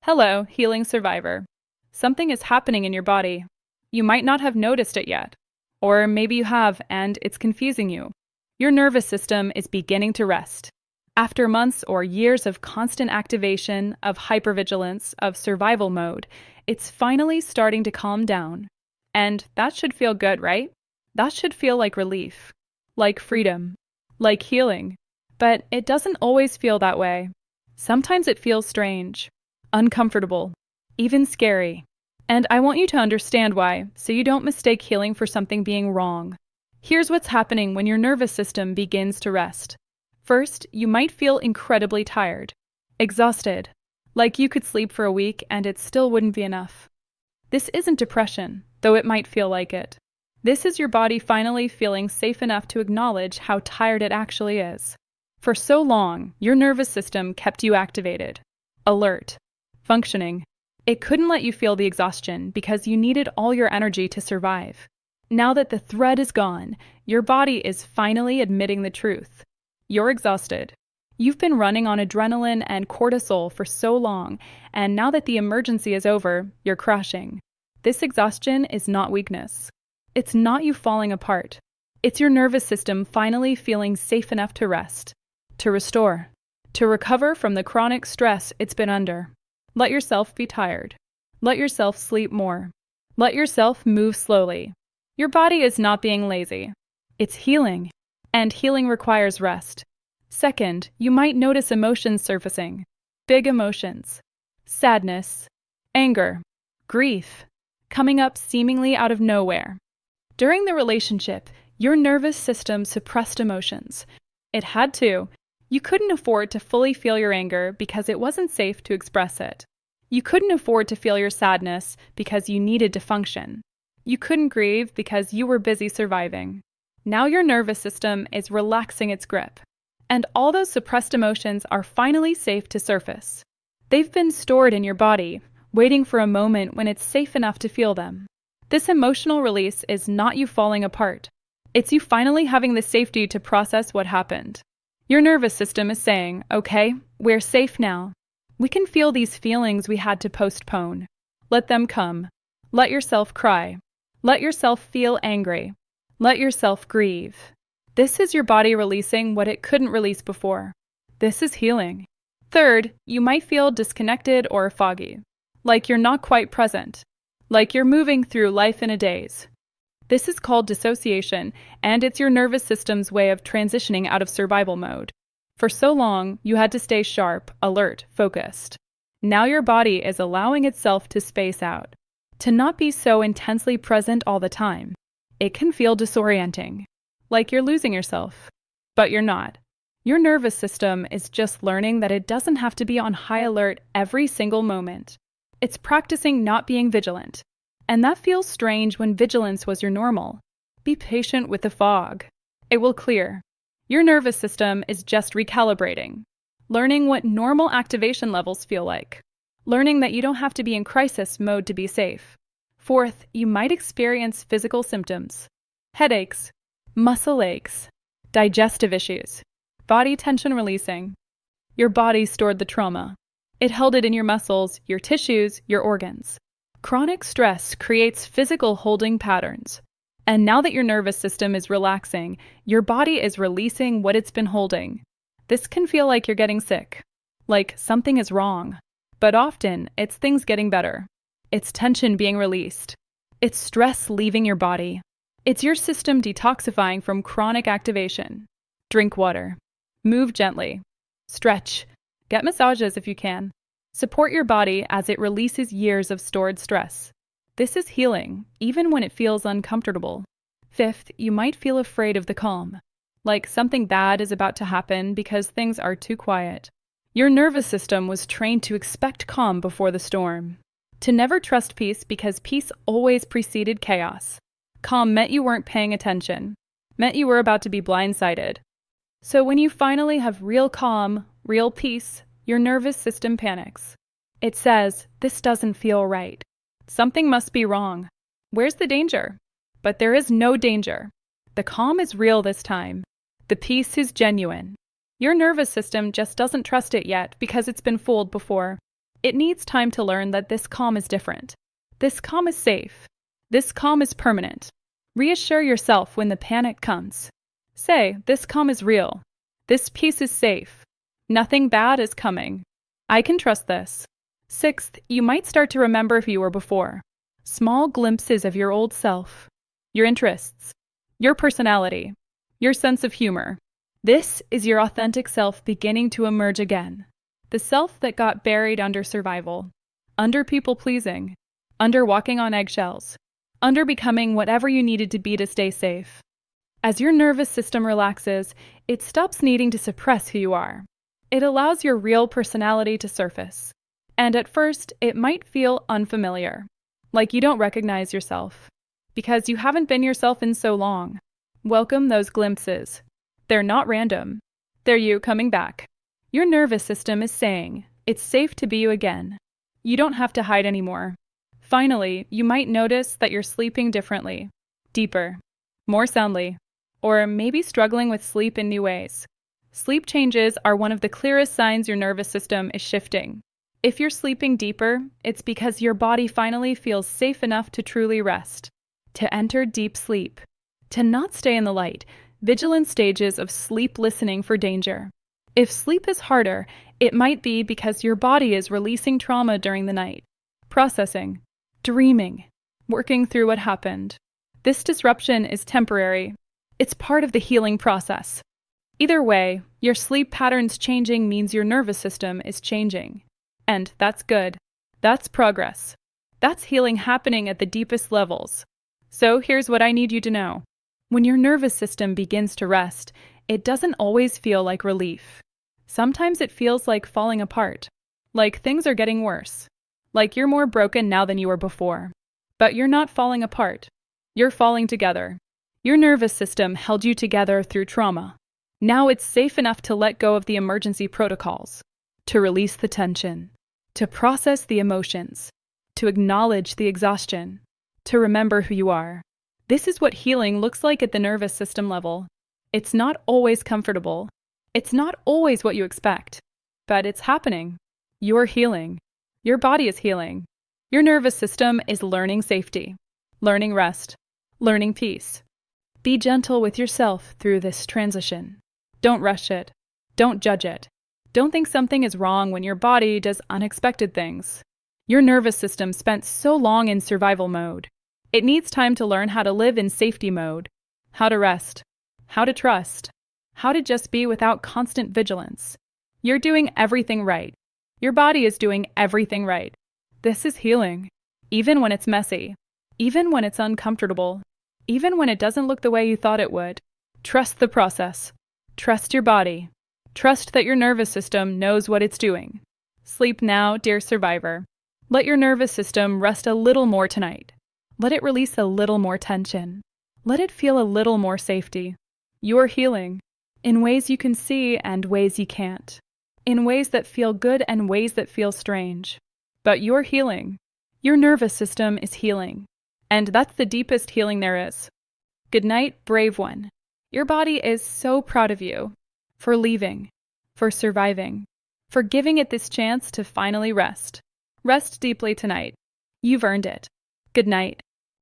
Hello, healing survivor. Something is happening in your body. You might not have noticed it yet. Or maybe you have, and it's confusing you. Your nervous system is beginning to rest. After months or years of constant activation, of hypervigilance, of survival mode, it's finally starting to calm down. And that should feel good, right? That should feel like relief, like freedom, like healing. But it doesn't always feel that way. Sometimes it feels strange, uncomfortable, even scary. And I want you to understand why, so you don't mistake healing for something being wrong. Here's what's happening when your nervous system begins to rest. First, you might feel incredibly tired, exhausted, like you could sleep for a week and it still wouldn't be enough. This isn't depression, though it might feel like it. This is your body finally feeling safe enough to acknowledge how tired it actually is. For so long, your nervous system kept you activated, alert, functioning. It couldn't let you feel the exhaustion because you needed all your energy to survive. Now that the thread is gone, your body is finally admitting the truth. You're exhausted. You've been running on adrenaline and cortisol for so long, and now that the emergency is over, you're crashing. This exhaustion is not weakness. It's not you falling apart. It's your nervous system finally feeling safe enough to rest, to restore, to recover from the chronic stress it's been under. Let yourself be tired. Let yourself sleep more. Let yourself move slowly. Your body is not being lazy. It's healing, and healing requires rest. Second, you might notice emotions surfacing. Big emotions. Sadness, anger, grief, coming up seemingly out of nowhere. During the relationship, your nervous system suppressed emotions. It had to. You couldn't afford to fully feel your anger because it wasn't safe to express it. You couldn't afford to feel your sadness because you needed to function. You couldn't grieve because you were busy surviving. Now your nervous system is relaxing its grip, and all those suppressed emotions are finally safe to surface. They've been stored in your body, waiting for a moment when it's safe enough to feel them. This emotional release is not you falling apart. It's you finally having the safety to process what happened. Your nervous system is saying, okay, we're safe now. We can feel these feelings we had to postpone. Let them come. Let yourself cry. Let yourself feel angry. Let yourself grieve. This is your body releasing what it couldn't release before. This is healing. Third, you might feel disconnected or foggy, like you're not quite present, like you're moving through life in a daze. This is called dissociation, and it's your nervous system's way of transitioning out of survival mode. For so long, you had to stay sharp, alert, focused. Now your body is allowing itself to space out, to not be so intensely present all the time. It can feel disorienting, like you're losing yourself. But you're not. Your nervous system is just learning that it doesn't have to be on high alert every single moment. It's practicing not being vigilant. And that feels strange when vigilance was your normal. Be patient with the fog. It will clear. Your nervous system is just recalibrating, learning what normal activation levels feel like, learning that you don't have to be in crisis mode to be safe. Fourth, you might experience physical symptoms, headaches, muscle aches, digestive issues, body tension releasing. Your body stored the trauma. It held it in your muscles, your tissues, your organs. Chronic stress creates physical holding patterns. And now that your nervous system is relaxing, your body is releasing what it's been holding. This can feel like you're getting sick, like something is wrong. But often, it's things getting better. It's tension being released. It's stress leaving your body. It's your system detoxifying from chronic activation. Drink water. Move gently. Stretch. Get massages if you can. Support your body as it releases years of stored stress. This is healing, even when it feels uncomfortable. Fifth, you might feel afraid of the calm, like something bad is about to happen because things are too quiet. Your nervous system was trained to expect calm before the storm, to never trust peace because peace always preceded chaos. Calm meant you weren't paying attention, meant you were about to be blindsided. So when you finally have real calm, real peace, your nervous system panics. It says, this doesn't feel right. Something must be wrong. Where's the danger? But there is no danger. The calm is real this time. The peace is genuine. Your nervous system just doesn't trust it yet because it's been fooled before. It needs time to learn that this calm is different. This calm is safe. This calm is permanent. Reassure yourself when the panic comes. Say, this calm is real. This peace is safe. Nothing bad is coming. I can trust this. Sixth, you might start to remember who you were before. Small glimpses of your old self. Your interests. Your personality. Your sense of humor. This is your authentic self beginning to emerge again. The self that got buried under survival, under people-pleasing, under walking on eggshells, under becoming whatever you needed to be to stay safe. As your nervous system relaxes, it stops needing to suppress who you are. It allows your real personality to surface. And at first, it might feel unfamiliar, like you don't recognize yourself, because you haven't been yourself in so long. Welcome those glimpses. They're not random. They're you coming back. Your nervous system is saying, it's safe to be you again. You don't have to hide anymore. Finally, you might notice that you're sleeping differently, deeper, more soundly, or maybe struggling with sleep in new ways. Sleep changes are one of the clearest signs your nervous system is shifting. If you're sleeping deeper, it's because your body finally feels safe enough to truly rest, to enter deep sleep, to not stay in the light, vigilant stages of sleep listening for danger. If sleep is harder, it might be because your body is releasing trauma during the night, processing, dreaming, working through what happened. This disruption is temporary. It's part of the healing process. Either way, your sleep patterns changing means your nervous system is changing. And that's good. That's progress. That's healing happening at the deepest levels. So here's what I need you to know. When your nervous system begins to rest, it doesn't always feel like relief. Sometimes it feels like falling apart, like things are getting worse, like you're more broken now than you were before. But you're not falling apart. You're falling together. Your nervous system held you together through trauma. Now it's safe enough to let go of the emergency protocols, to release the tension, to process the emotions, to acknowledge the exhaustion, to remember who you are. This is what healing looks like at the nervous system level. It's not always comfortable. It's not always what you expect, but it's happening. You're healing. Your body is healing. Your nervous system is learning safety, learning rest, learning peace. Be gentle with yourself through this transition. Don't rush it. Don't judge it. Don't think something is wrong when your body does unexpected things. Your nervous system spent so long in survival mode. It needs time to learn how to live in safety mode, how to rest, how to trust, how to just be without constant vigilance. You're doing everything right. Your body is doing everything right. This is healing, even when it's messy, even when it's uncomfortable, even when it doesn't look the way you thought it would. Trust the process. Trust your body. Trust that your nervous system knows what it's doing. Sleep now, dear survivor. Let your nervous system rest a little more tonight. Let it release a little more tension. Let it feel a little more safety. You're healing, in ways you can see and ways you can't, in ways that feel good and ways that feel strange. But you're healing. Your nervous system is healing. And that's the deepest healing there is. Good night, brave one. Your body is so proud of you for leaving, for surviving, for giving it this chance to finally rest. Rest deeply tonight. You've earned it. Good night.